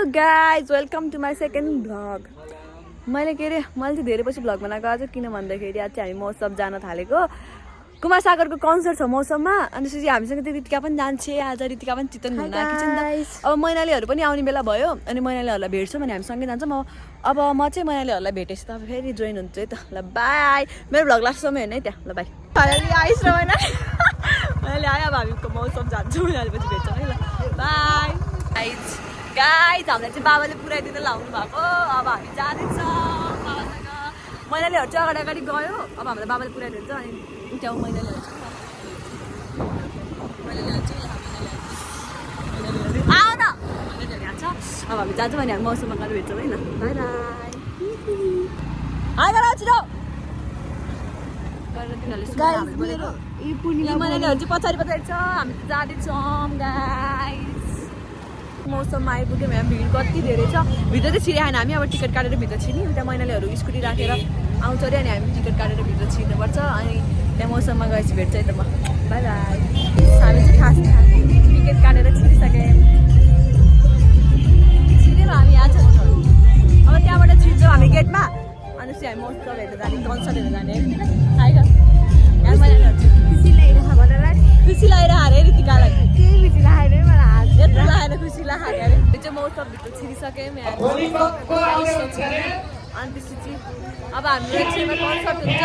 Guys welcome to my second vlog. मैले के अरे मैले चाहिँ धेरै पछि भ्लग बनाएको आज किन भन्दाखेरि आज चाहिँ हामी मौसम जान थालेको। कुमार सागरको कन्सर्ट छ मौसममा अनि त्यसपछि हामीसँग त्यो रितिका पनि जान्छे। आज रितिका पनि चितवन घुम्न आएको छ नि त। अब मैनालीहरू पनि आउने बेला भयो अनि मैनालीहरूलाई भेट्छौँ भने हामी सँगै जान्छौँ। अब म चाहिँ मैनालीहरूलाई भेटेपछि त फेरि जोइन हुन्छु है त। ल बाई। मेरो भ्लग लास्टसम्म हेर्नु है त्यहाँ। ल बाई। फाइनली आइस र मैनाली आयो। अब हामीको मौसम जान्छौँ मैनाली पछि भेट्छौँ है। ल बाई। गाइज हामीलाई चाहिँ बाबाले पुऱ्याइदिन लाउनु भएको। अब हामी जाँदैछौँ बाबासँग। मैनालीहरू चाहिँ अगाडि अगाडि गयो। अब हामीलाई बाबाले पुऱ्याइदिन्छ अनि उठ्याउ मैनालीहरू आऊ न मैनालीहरू यहाँ छ। अब हामी जान्छौँ भने हामी मौसममा गएर भेट्छौँ है। ल बाई बाई। आएर छिटो मैनालीहरू चाहिँ पछाडि पछाडि छ। हामी जाँदैछौँ गाइज। मौसममा आइपुग्यौँ। यहाँ भिड कति धेरै छ। भित्र चाहिँ छिरे आएन हामी। अब टिकट काटेर भित्र छिर्ने। उता मैनालीहरू स्कुटी राखेर आउँछ अरे अनि हामी टिकट काटेर भित्र छिर्नुपर्छ। अनि त्यहाँ मौसममा गएपछि भेट्छ है त म। By by. हामी चाहिँ खास टिकट काटेर छिरिसक्यौँ। छिर्यौँ हामी यहाँ छ। अब त्यहाँबाट छिर्छौँ हामी गेटमा अनि चाहिँ हामी मौसम हेरेर जाने कन्सर्ट हेरेर जाने आएगा। यहाँ मैनालीहरू खुसी लागिरहेको भनेर खुसी लागिरहेको अरे रितिकालाई केही खुसी लागेन मलाई आज यत्रो लागेर खुसी लाग्यो अरे। त्यो चाहिँ मौसमभित्र छिरिसक्यौँ यहाँ अनि त्यसपछि अब हाम्रो एकछिनमा कन्सर्ट हुन्छ।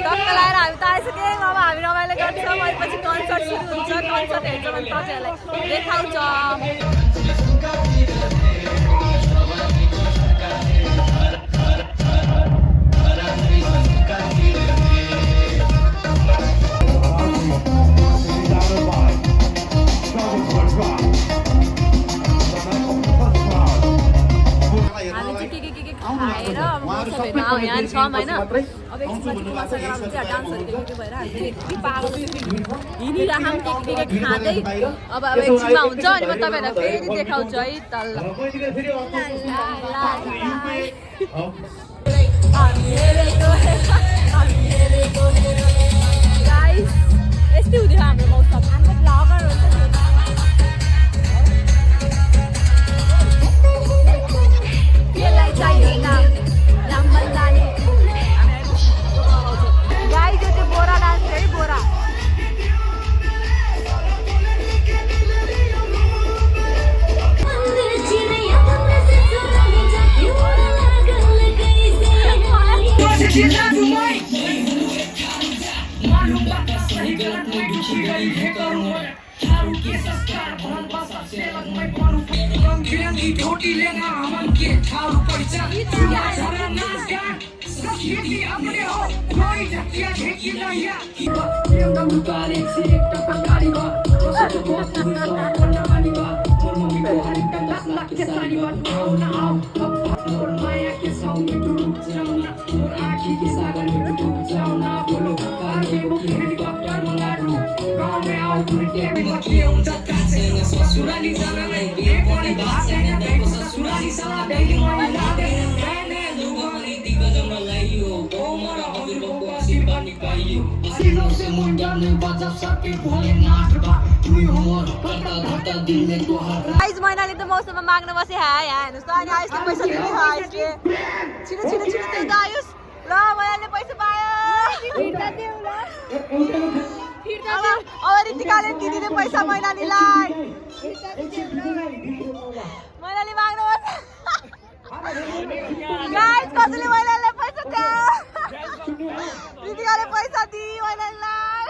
टक्क लगाएर हामी त आइसक्यौँ। अब हामी रमाइलो गर्छौँ। पछि कन्सर्ट सुरु हुन्छ। कन्सर्ट हेर्छौँ भने तपाईँहरूलाई देखाउँछ। यहाँ छौँ होइन। अब एकछिनमा डान्सहरू के भएर हामी पागल हिँडिरहेको के खाँदै अब एकछिनमा हुन्छ अनि म तपाईँहरूलाई फेरि देखाउँछु है तल। यस्तै हुँदैन हाम्रो मौसम। हाम्रो भ्लगर हुन्छ त्यसलाई चाहियो गाई जो त्यो बोरा डान्स है बोरा। मैनाली त मौसममा माग्न बसे यहाँ हेर्नुहोस् त। अनि आयुषले पैसा दिने छ। आयुषले छिटो छिटो छिटो त्यही त आयुष। ल मैनालीले पैसा पायो। अब रितिकाले दिदीले पैसा मैनालीलाई। मैनाली माग्न बस गाइस कसैले मैनालीलाई पैसा दियो। रितिकाले पैसा दियो मैनालीलाई।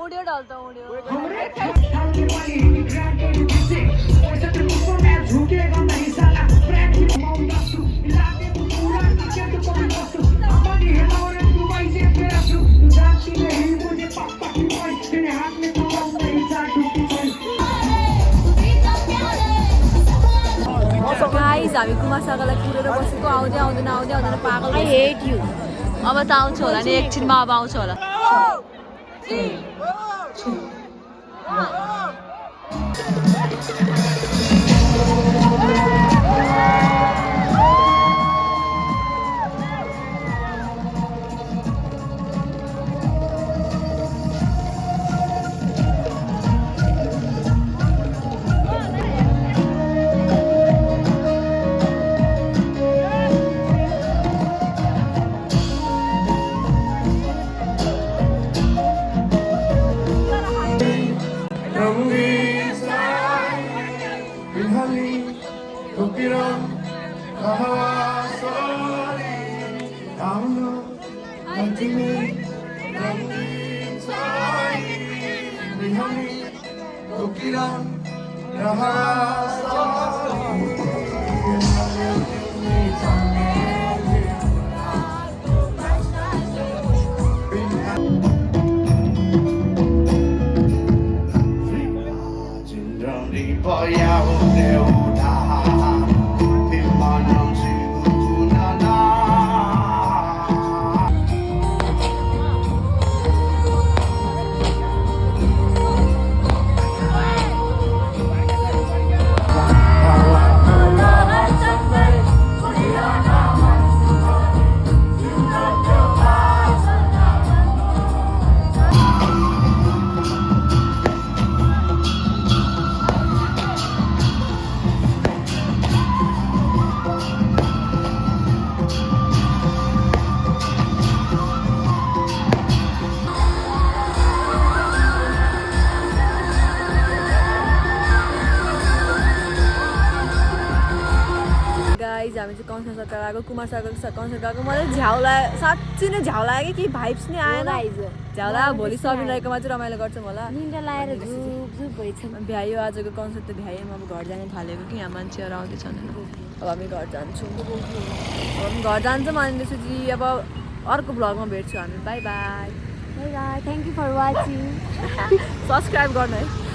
उड्यो ढल त उड्यो। गाइस हामी कुमार सागरलाई पुरेर बसेको। आउँदै आउँदैन आउँदै आउँदैन पागल। I hate you. अब त आउँछ होला नि एकछिनमा। अब आउँछ होला। गाइज हामी चाहिँ कन्सर्ट सकाएर आएको कुमार सागरको कन्सर्ट गएको मलाई झ्याउ लाग्यो साँच्चै नै झ्याउ लाग्यो कि भाइब्स नै आएन झ्याउ लाग्यो भोलि सबिन राईकोमा चाहिँ रमाइलो गर्छ होला भ्यायो आजको कन्सर्ट त भ्यायो अब घर जानु थालेको कि यहाँ मान्छेहरू आउँदैछन् अब हामी घर जान्छौँ अब हामी घर जान्छौँ अनि त्यसपछि अब अर्को भ्लगमा भेट्छौँ हामी bye bye thank you for watching subscribe गर्नु है